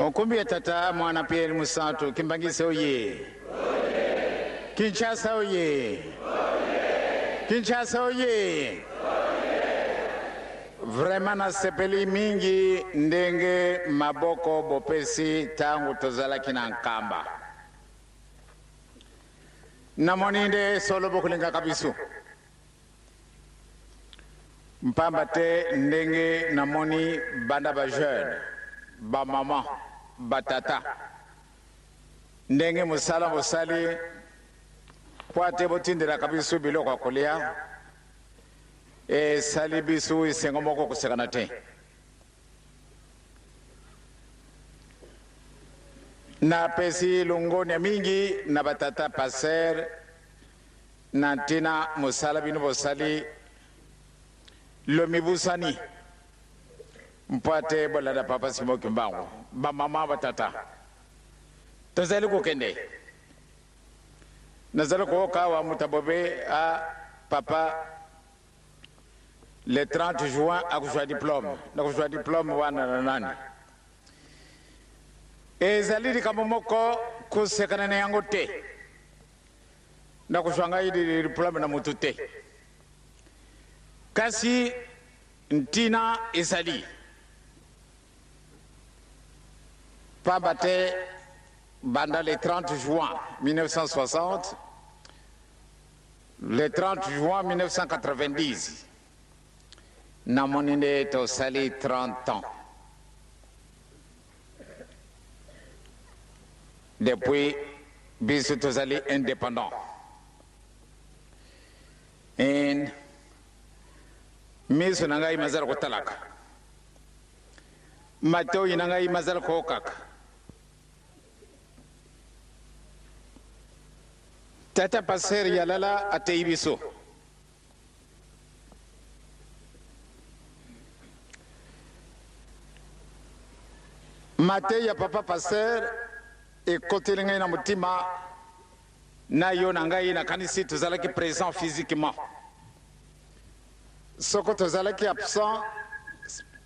Okumbi tata mwana Pierre Musantu Kimbangisa oye. Kinshasa oye. Kinshasa oye. Vraiment na sepeli mingi ndenge maboko bopesi tangu tozala kina nkamba. Namoninde solo bokulinga kabisu. Mpamba te ndenge namoni banda ba jeune, ba mama, ba tata. Ndenge musala musali kwate botindira kabisu biloko kolia. E sali bisu isengo moko kusekana te. Na pesi lungoni mingi na batata passer na tina musala binu bosali lomibusani mpate bolada papa simo kimbango ba mama batata tozali kokende nazali koka wa mutabobe a papa le 30 juin a kushwa diplôme na kushwa diplôme wana na nani ezali kama moko kusekana na yango te na kushwanga idi diplôme na mutu te kasi ntina ezali pabate banda le 30 juin 1960 le 30 juin 1990 na moninde to sali 30 ans depuis bisu to sali indépendant et misu nangai mazal ko talaka mato nangai mazal ko kaka tata passer yalala ateibiso mate ya papa passer e kotelinga na mutima na yo nangai na kanisi tozalaki présent physiquement soko tozalaki absent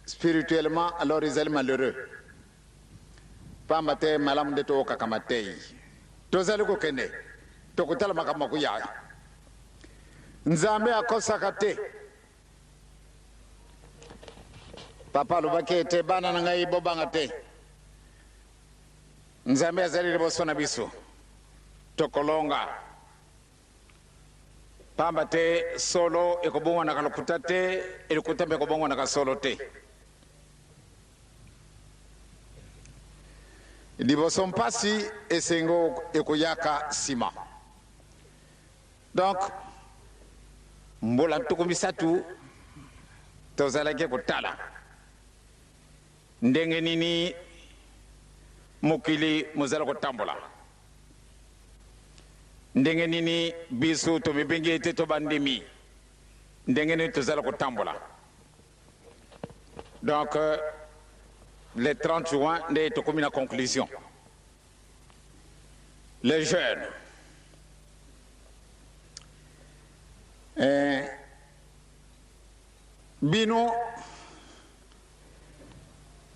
spirituellement alors ils allaient malheureux pa mate malam de to kakamatei tozali ko kende to kutala makama ku ya nzambe akosaka te papa lubake te bana ngai bobanga te nzambe azali libosona biso tokolonga pamba te solo ekobongwa na kalokuta te elikuta mpe ekobongwa na kasolo te liboso mpasi esengo ekoyaka nsima donc mbola ntuku misatu tozalaki kotala ndenge nini mokili mozala kotambola ndenge nini biso to mibengi ete to bandimi ndenge nini tozala kotambola donc le 30 juin nde tokomi na conclusion les jeunes bino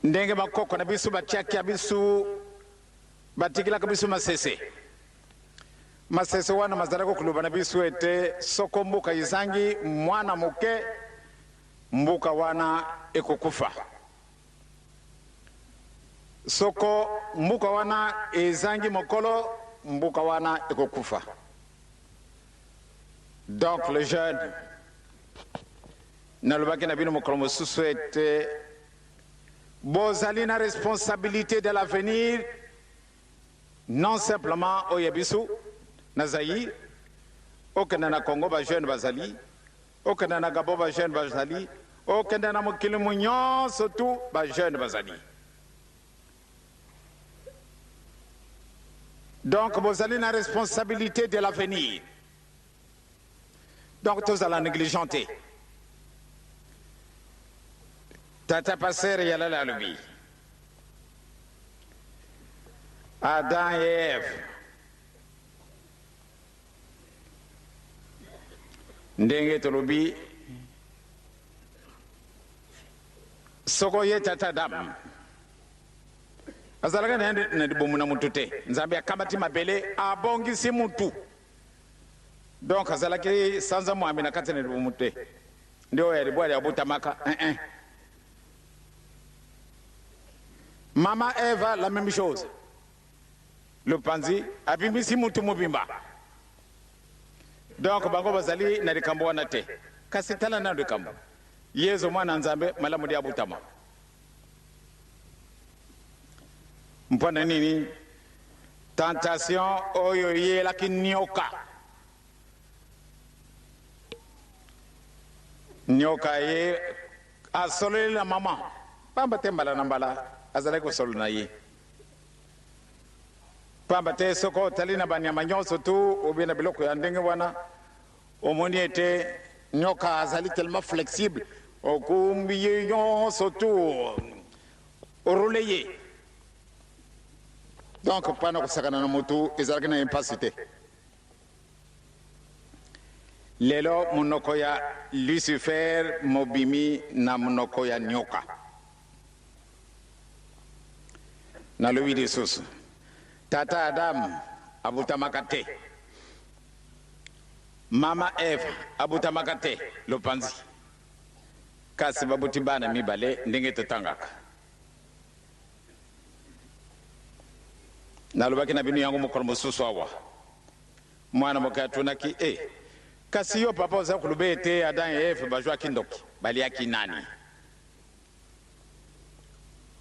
ndenge bakoko na biso batiaki ya biso batikilaka biso masese wana mazalako kuluba na biso ete soko mbuka izangi mwana moke mbuka wana ekokufa soko mbuka wana izangi mokolo mbuka wana ekokufa donc les jeunes nalobaki na bino mokolo mosusu ete bozali na responsabilité de l'avenir non simplement au Yabisu na Zaïre okenda na Congo ba jeune bazali okenda na Gabon ba jeune bazali okenda na mokili munyo surtout ba jeune bazali donc bozali na responsabilité de l'avenir donc tous à la négligenter tata passer yala la lubi Adam et Ève ndenge tolobi soko ye tata dam azalaka na dibomuna mutu te nzambe akambati mabele abongisi mutu donc azalaki sanza mwambi na kati na dibomu te ndio yalibwali abutamaka Mama Eva la même chose le panzi abimisi mutu mubimba donc bango bazali na likambo wana te kasi tala na likambo yezo mwana nzambe malamu dia butama mpona nini tentation oyo yelaki nyoka ye asololi na mama pamba te mbala na mbala azalaki kosolo na ye pamba te soko otali na banyama nyonso tu obe na biloko ya ndenge wana omoni ete nyoka azali tellement flexible okumbi ye nyonso tu orule ye donc pana kusakana na mutu ezalaki na impasi te lelo munoko ya Lucifer mobimi na munoko ya nyoka na lobi lisusu tata Adam abutamaka te mama Eve abutamaka te lopanzi kasi babuti bana mibale ndenge totangaka nalobaki na bino yango mokolo mosusu awa mwana moke atunaki kasi yo papa oza koloba ete Adam et Eve bazwaki ndoki baliaki nani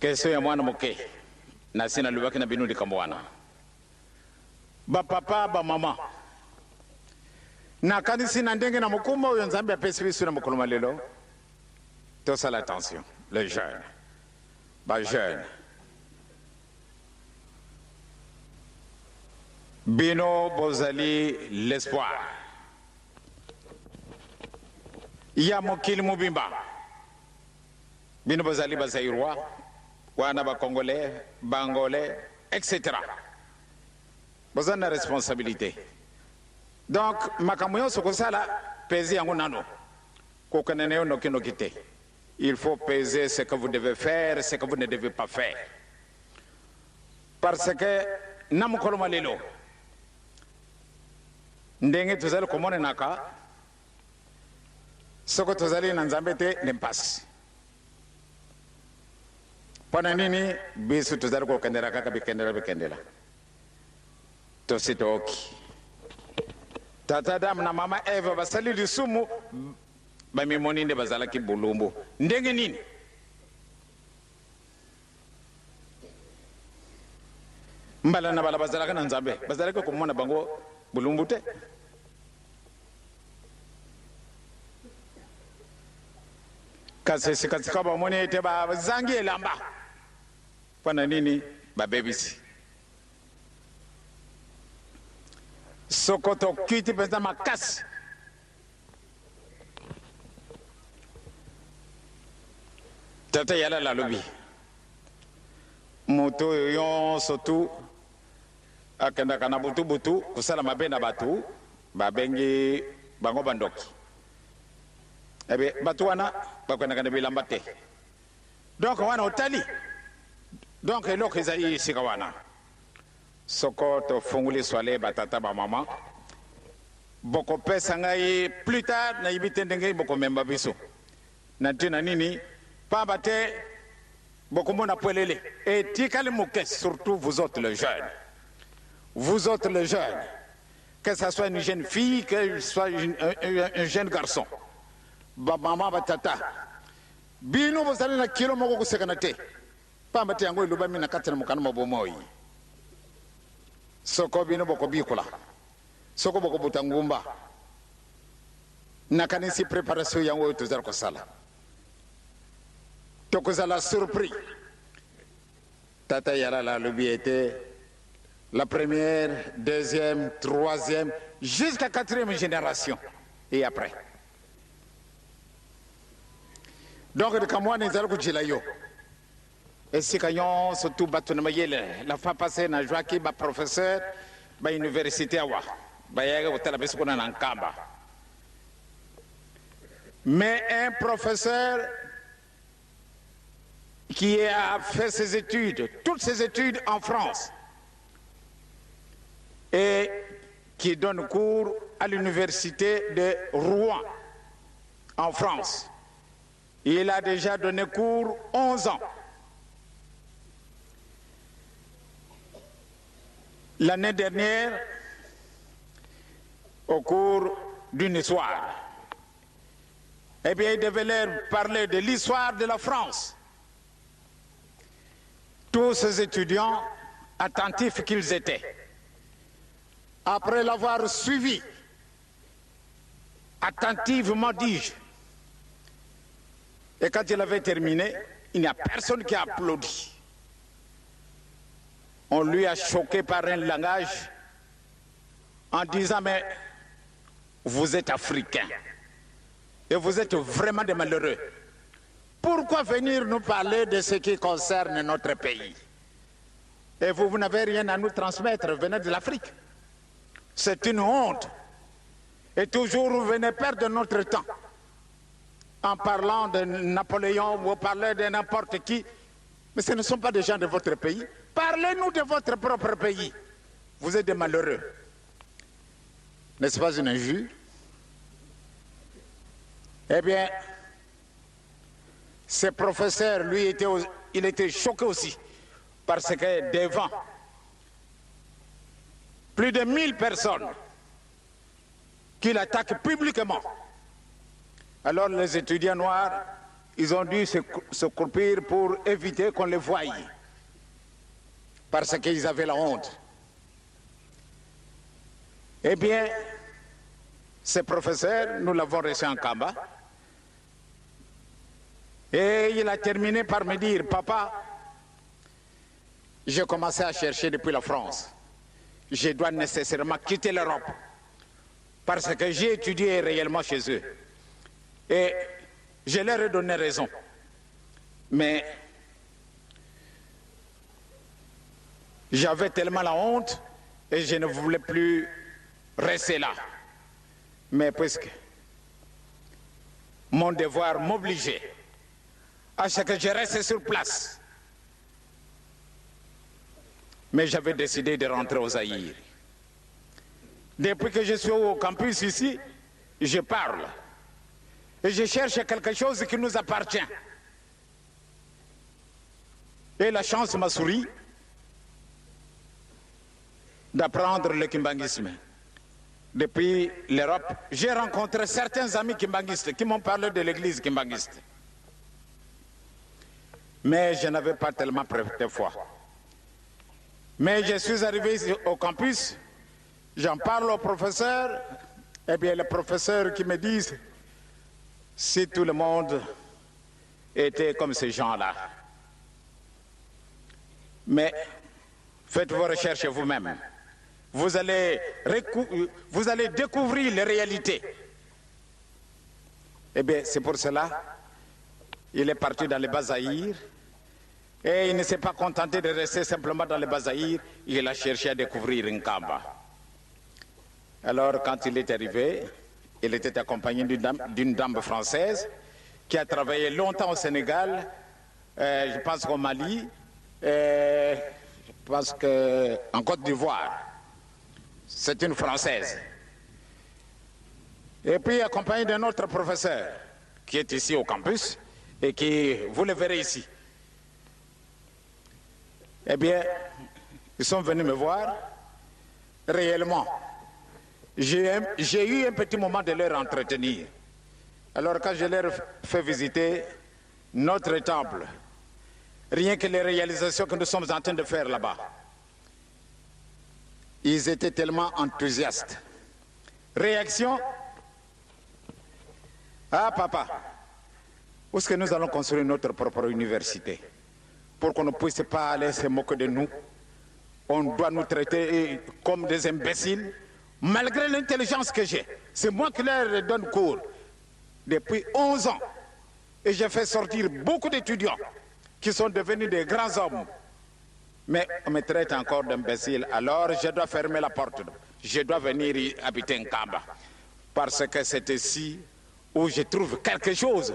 kesio ya mwana moke nasi nalobaki na bino likambo wana bapapa bamama nakanisi na ndenge na mokuma oyo nzambe apesi biso na mokolo malelo tosala attention les jeunes bajeune bino bozali l'espoir ya mokili mobimba bino bozali bazairwa wana bakongolais bangolais etc bozali na responsabilité donc makambo nyonso kosala pesi yango nano kokende na yo noki te il faut peser ce que vous devez faire ce que vous ne devez pas faire parce que na mokolo malelo ndenge tozali komonenaka soko tozali na nzambe te nempasi mpona nini biso tozali kokendela kaka bikendela tositooki tata Adamu na mama Eva basali lisumu bamimoni nde bazalaki bulumbu ndenge nini mbala na bala bazalaka na nzambe bazalaki komona bango bulumbu te kasi sikasika bamoni ete bazangi elamba mpona nini babebisi soko tokiti mpenza makasi tata yala lalobi moto oyo nyonso tu akendaka na butu kosala mabe na bato babengi bango bandoki ebe bato wana bakendaka na bilamba te donc wana otali donc eloko ezali esika wana soko tofunguli swale batata bamama bokopesa ngai plus tard nayibi te ndenge bokomemba biso na ntina nini pamba te bokomona pwelele etikali moke surtout vous autres les jeunes que ça soit une jeune fille que ce soit un jeune garçon bamama batata bino bozali na kilo moko kosekana te pamba te yango elobami na kati na mokano mabomoi soko bino bokobikola soko bokobuta ngumba nakanisi préparation yango oyo tozali kosala tokozala surpris tata yala alobi ete la première, deuxième, troisième jusqu'à quatrième génération et après donc likambo wana ezali kojela yo esika nyonso tu bato na mayele la fois passée na jwaki baprofesseur bauniversité awa bayaka kotala biso kuna na nkamba mais un professeur qui a fait ses études, toutes ses études en France, et qui donne cours à l'université de Rouen, en France. Il a déjà donné cours 11 ans. L'année dernière, au cours d'une histoire, eh bien, il devait leur parler de l'histoire de la France. Tous ces étudiants, attentifs qu'ils étaient, après l'avoir suivi, attentivement dis-je, et quand il avait terminé, il n'y a personne qui a applaudi. On lui a choqué par un langage en disant, mais vous êtes africain et vous êtes vraiment des malheureux. Pourquoi venir nous parler de ce qui concerne notre pays? Et vous n'avez rien à nous transmettre, venez de l'Afrique. C'est une honte. Et toujours vous venez perdre notre temps en parlant de Napoléon, vous parlez de n'importe qui. Mais ce ne sont pas des gens de votre pays. Parlez-nous de votre propre pays. Vous êtes des malheureux. N'est-ce pas une injure? Eh bien, ce professeur, lui, il était choqué aussi, parce que devant plus de 1000 personnes qu'il attaque publiquement, alors les étudiants noirs, ils ont dû se croupir pour éviter qu'on les voie, parce qu'ils avaient la honte. Eh bien, ce professeur, nous l'avons reçu en Kamba, et il a terminé par me dire, papa, j'ai commencé à chercher depuis la France. Je dois nécessairement quitter l'Europe parce que j'ai étudié réellement chez eux. Et je leur ai donné raison. Mais j'avais tellement la honte et je ne voulais plus rester là. Mais puisque mon devoir m'obligeait à ce que je reste sur place. Mais j'avais décidé de rentrer au Zaïre. Depuis que je suis au campus ici, je parle. Et je cherche quelque chose qui nous appartient. Et la chance m'a souri d'apprendre le kimbanguisme. Depuis l'Europe, j'ai rencontré certains amis kimbanguistes qui m'ont parlé de l'église kimbanguiste. Mais je n'avais pas tellement prêté foi. Mais je suis arrivé ici au campus, j'en parle au professeur, et bien le professeur qui me dit, si tout le monde était comme ces gens-là. Mais faites vos recherches vous-même. Vous allez découvrir les réalités. Eh bien, c'est pour cela il est parti dans le Bas-Zaïre et il ne s'est pas contenté de rester simplement dans le Bas-Zaïre, il a cherché à découvrir Nkamba. Alors, quand il est arrivé, il était accompagné d'une dame française qui a travaillé longtemps au Sénégal, je pense qu'au Mali, je pense qu'en Côte d'Ivoire. C'est une Française. Et puis accompagné d'un autre professeur qui est ici au campus et qui, vous le verrez ici. Eh bien, ils sont venus me voir. Réellement, j'ai eu un petit moment de leur entretenir. Alors quand je leur fais visiter notre temple, rien que les réalisations que nous sommes en train de faire là-bas, ils étaient tellement enthousiastes. Réaction: ah papa, où est-ce que nous allons construire notre propre université pour qu'on ne puisse pas aller se moquer de nous? On doit nous traiter comme des imbéciles, malgré l'intelligence que j'ai. C'est moi qui leur donne cours depuis 11 ans. Et j'ai fait sortir beaucoup d'étudiants qui sont devenus des grands hommes. Mais on me traite encore d'imbécile. Alors je dois fermer la porte. Je dois venir habiter Nkamba. Parce que c'est ici où je trouve quelque chose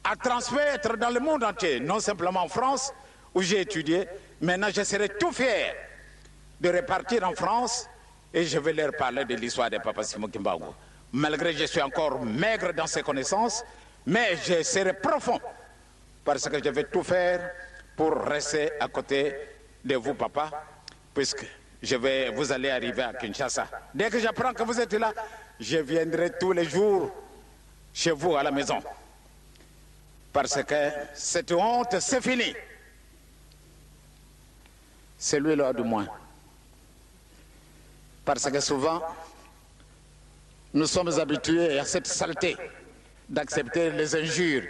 à transmettre dans le monde entier, non simplement en France, où j'ai étudié. Maintenant, je serai tout fier de repartir en France et je vais leur parler de l'histoire de Papa Simon Kimbangu. Malgré que je suis encore maigre dans ses connaissances, mais je serai profond parce que je vais tout faire pour rester à côté de vous, papa, puisque vous allez arriver à Kinshasa. Dès que j'apprends que vous êtes là, je viendrai tous les jours chez vous à la maison. Parce que cette honte, c'est fini. C'est lui-là du moins. Parce que souvent, nous sommes habitués à cette saleté d'accepter les injures.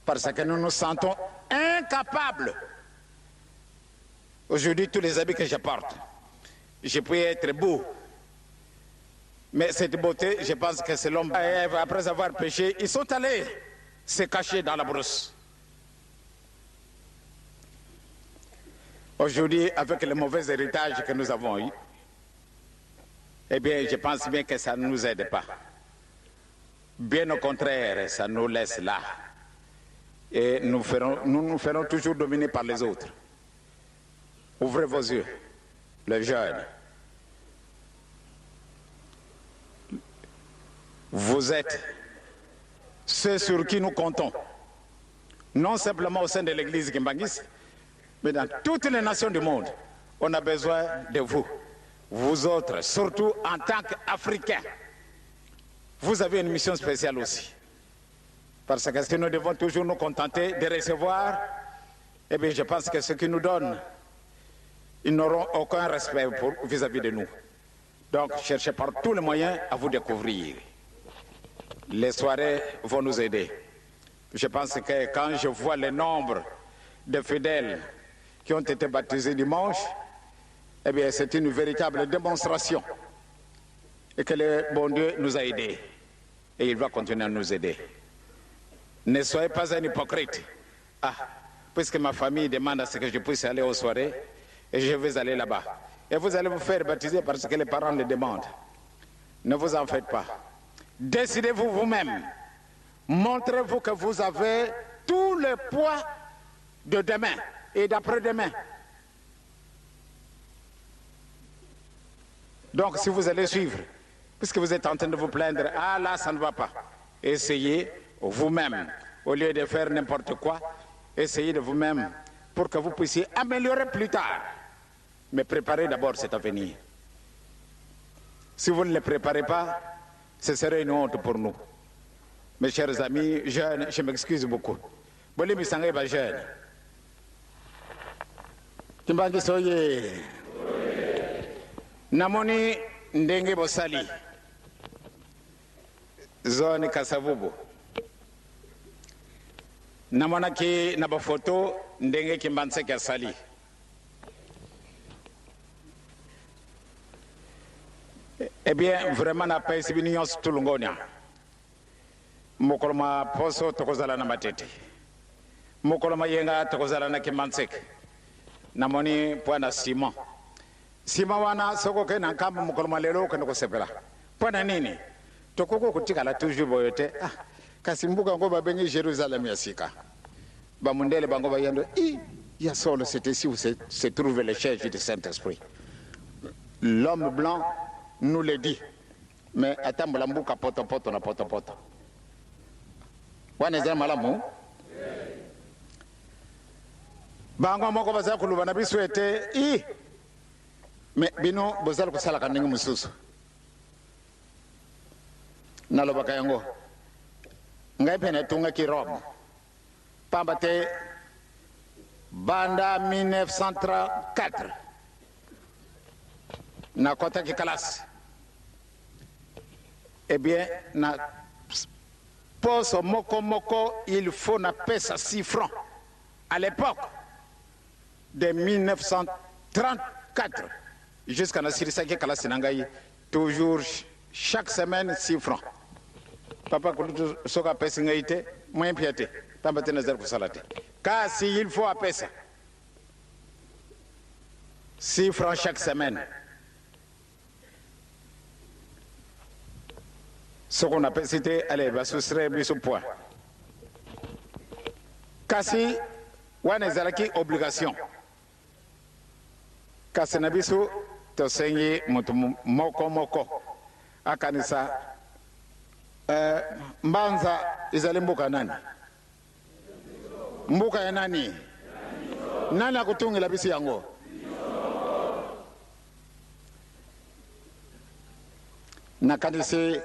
Parce que nous nous sentons incapables. Aujourd'hui, tous les habits que je porte, je peux être beau. Mais cette beauté, je pense que c'est l'homme. Après avoir péché, ils sont allés se cacher dans la brousse. Aujourd'hui, avec le mauvais héritage que nous avons eu, eh bien, je pense bien que ça ne nous aide pas. Bien au contraire, ça nous laisse là. Et nous nous ferons toujours dominer par les autres. Ouvrez vos yeux, les jeunes. Vous êtes ceux sur qui nous comptons. Non simplement au sein de l'église Kimbangis, mais dans toutes les nations du monde. On a besoin de vous. Vous autres, surtout en tant qu'Africains. Vous avez une mission spéciale aussi. Parce que si nous devons toujours nous contenter de recevoir, eh bien je pense que ceux qui nous donnent, ils n'auront aucun respect vis-à-vis de nous. Donc cherchez par tous les moyens à vous découvrir. Les soirées vont nous aider. Je pense que quand je vois le nombre de fidèles qui ont été baptisés dimanche, eh bien c'est une véritable démonstration. Et que le bon Dieu nous a aidés. Et il va continuer à nous aider. Ne soyez pas un hypocrite. Ah, puisque ma famille demande à ce que je puisse aller aux soirées, et je vais aller là-bas. Et vous allez vous faire baptiser parce que les parents le demandent. Ne vous en faites pas. Décidez-vous vous-même. Montrez-vous que vous avez tout le poids de demain et d'après-demain. Donc si vous allez suivre, puisque vous êtes en train de vous plaindre, ah là ça ne va pas, essayez vous-même, au lieu de faire n'importe quoi, essayez de vous-même pour que vous puissiez améliorer plus tard. Mais préparez d'abord cet avenir. Si vous ne le préparez pas, ce serait une honte pour nous. Mes chers amis jeunes, je m'excuse beaucoup. Bolé Misangé va jeune. Timbangi soye. Namoni ndenge bosali. Zone Kasavubu. Namona ki naba photo ndenge kimbanse kasali. Eh bien, vraiment, n'a pas essayé de se tout le monde. Mokoloma poso tokozala na matete. Mokoloma yenga tokozala na kimansek. Namoni pwana sima. Sima wana soko ke na kamba mokoloma lelo ke ndoko sepela. Pwana nini? Tokoko kutika la toujours boyote. Ah, kasimbuka ngo babengi Jérusalem yasika. Ba mundele bango ba yendo. Ya solo c'était ici où se trouve le siège du Saint-Esprit. L'homme blanc nous le dit. Mais attends, mbuka poto poto na poto poto. Wana zama malamu. Bango moko baza kuluba na biswete mais bino bozala kusala kaningi mususu. Nalobaka yango. Ngai pena tunga ki Rome. Pambate banda 1934. Na kota ki kalas. Eh bien, na poso moko moko, il faut na pesa 6 francs. À l'époque de 1934, jusqu'à na sirisaki kalas nangai, toujours chaque semaine 6 francs. Papa kulutu soka pesa ngaite, moyen piate, tambate na zerku salate. Kasi il faut à pesa 6 francs chaque semaine. Ce qu'on appelle, c'était, allez, va soustraire plus au point. kasi wana ezalaki obligation kasi na biso tosengi moto moko moko akanisa mbanza ezali mbuka nani mbuka ya nani nani akutungila biso yango nakanisi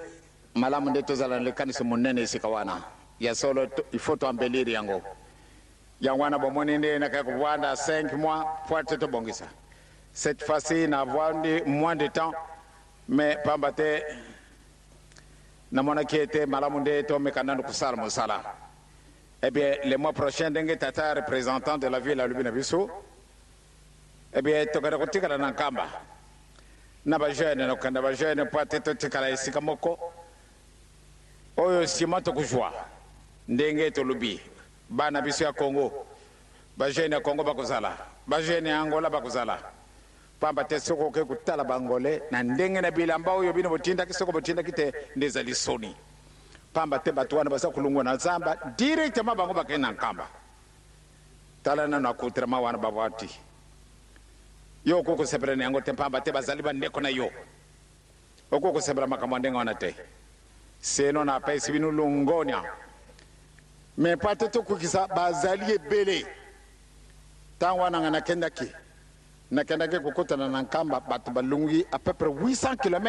malamu nde tozala lekanisi monene esika wana ya solo il faut toambeliri yango wana bomoni nde nakaya kovanda 5 mois po te tobongisa cette fois-ci na avwandi moins de temps mais pamba te namonaki ete malamu nde tomekana ndu kusala mosala. Eh bien le mois prochain ndenge tata représentant de la ville alobi na biso eh bien tokenda kotikala na nkamba na bajeune nakokenda bajeune po ate totikala esika moko oyo nsima tokuzwa ndenge tolobi bana biso ya Congo bajeune ya Congo bakozala bajeune ya Angola bakozala pamba te soko ke kutala bangole na ndenge na bilamba oyo bino botindaki soko botindaki te ndezali soni pamba te bato wana baza kulungwa na zamba directement bango bakena nkamba tala na nakutrama wana babwati yo koko sebra ne yango te pamba te bazali bandeko na yo okoko sebra makambo ndenge wana te seno na pesi bino lungonya mais pate to kukisa bazali ebele tan wana ngana kendaki kokotana na nkamba bato balungi à peu près 800 km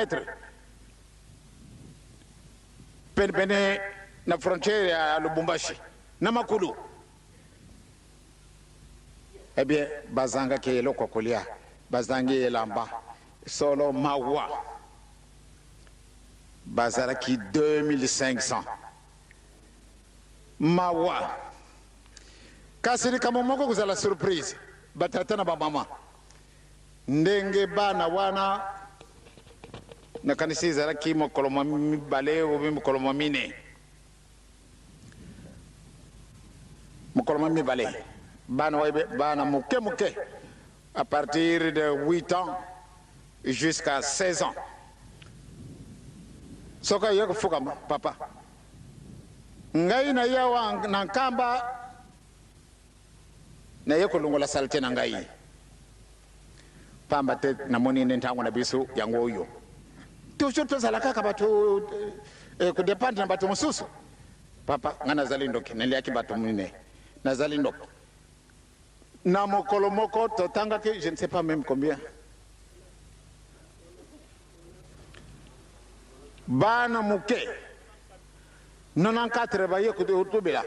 pene na frontière ya Lubumbashi na Makulu. Eh bien bazanga ke eloko kolia bazangi elamba solo mawa bazaraki 2500 mawa kasiri kama moko kuzala surprise batata na bamama ndenge bana wana na kanisa ezalaki mokolo mibale obi mokolo mine mokolo mibale bana muke à partir de 8 ans jusqu'à 16 ans soka yeko fuka papa ngai na yawa na nkamba na yeko lungola salte na ngai pamba te na moni ntango na biso yango oyo toujours tozala kaka bato kudependre na bato mosusu papa nga nazali ndoki naliaki bato mine nazali ndoki na mokolo moko totangaki je ne sais pas même combien bana muke 94 baye kutubila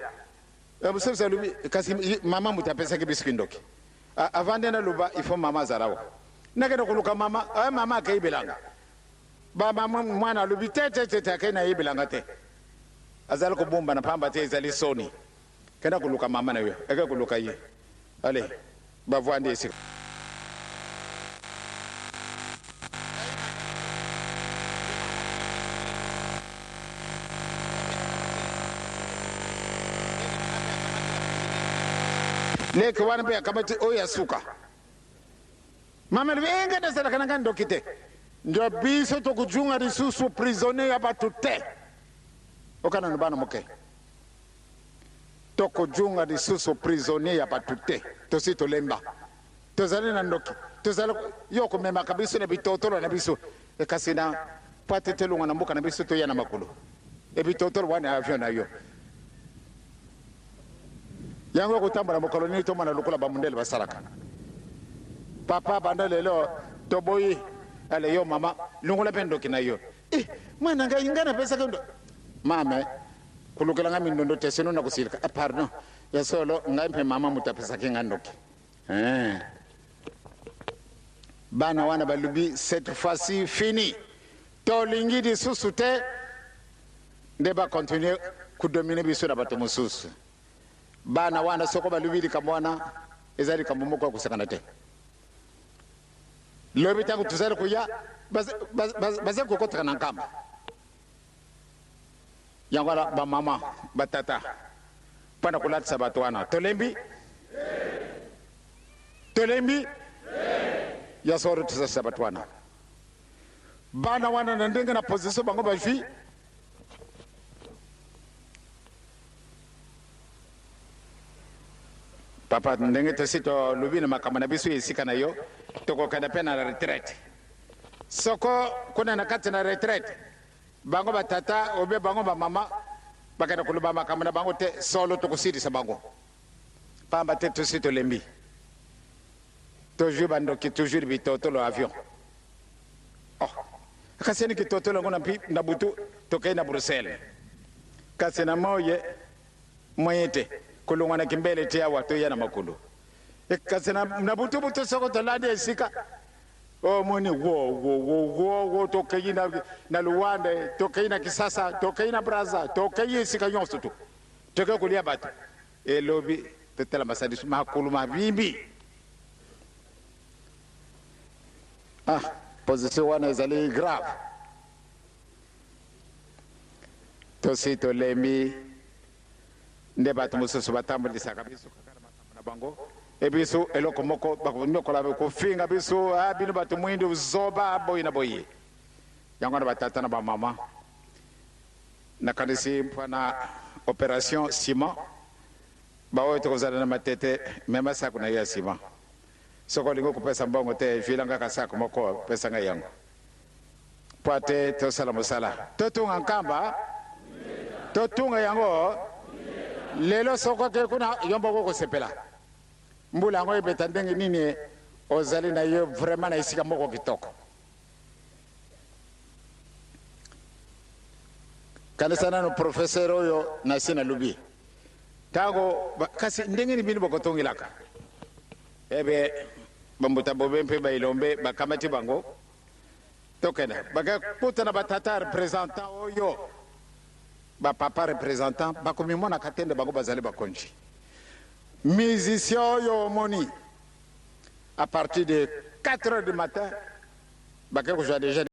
msasa lubi kasi mama mutapesa kibisiki ndoki avant de na luba il faut mama zarawo nakenda kuluka mama mama kaibelanga ba mama mwana lubi tete akaina ibelanga te azali kubumba na pamba te ezali soni kenda kuluka mama na yo eke kuluka ye allez bavwandi esi leke wana pe akamati oya suka mama lenga na sala kananga ndokite ndio biso to kujunga risusu prisonnier ya batu te okana no bana moke to kujunga risusu prisonnier ya batu te to sito lemba to zali na ndoki to zali yoko mema kabiso na bitotolo na biso e kasina pate telunga na mboka na biso to yana makulu e bitotolo wana avion na yo yango kutambula mukoloni to mana lukula bamundele basaraka papa banda lelo to boyi ale yo mama lungula pendo kinayo mwana nga ingana pesa kendo mama kulukela ngami ndondo teseno na kusilika pardon ya solo ngampe mama mutapesa kingandoki bana wana balubi cette fois-ci fini to lingidi susute ndeba continuer ku dominer biso na bato mususu bana wana soko balubili kamwana ezali kamumoko kusakana te lobi tangu tuzali kuya baze kokota na nkamba yangwala ba mama batata pana kulatisa bato wana tolembi ya soro tisa bato wana bana wana na ndenge na position bango bafi papa ndenge tosi tolubi na makambo na biso esika na yo tokokende mpe na retraite soko kuna na kati na retraite bango batata obe bango bamama bakenda koloba makambo na bango te solo tokosilisa bango pamba te tosi tolembi toujours bandoki toujours bitotolo avion oh kasi ni kitotolo ngona na butu tokei na Bruxelles kasi na moye moyete kulungana kimbele tia watu ya na makulu kasi na butu soko tolande esika o moni wo tokei na Luanda tokei na Kisasa tokei na Brazza tokei esika nyonso tu tokei kulia batu elobi tetela masadi makulu mabibi position wana ezali grave tosi tolemi nde bato mosusu batambulisaka biso kaka na bango ebiso eloko moko bakonyokola kofinga biso bino bato mwindi zoba boyi na boyi yango na batata na bamama nakanisi mpona opération ciment baoyo tokozala na matete mema sako na yo ya ciment soko lingo kupesa mbongo te vilanga kasako moko pesa nga yango po ate tosala mosala totunga nkamba totunga yango lelo soko ke kuna yombo ko sepela mbula yango ebeta ndenge nini ozali na yo vraiment na isika moko kitoko kanisa nano professeur oyo na sina lubi tango kasi ndenge ni bino bokotongilaka ebe bambuta bobe mpe bailombe bakamati bango tokena bakakutana batata représentant oyo bapapa représentant bakomimona katende bango bazali bakonji musicien oyo omoni à partir de 4 heures du matin bakeko joa déjà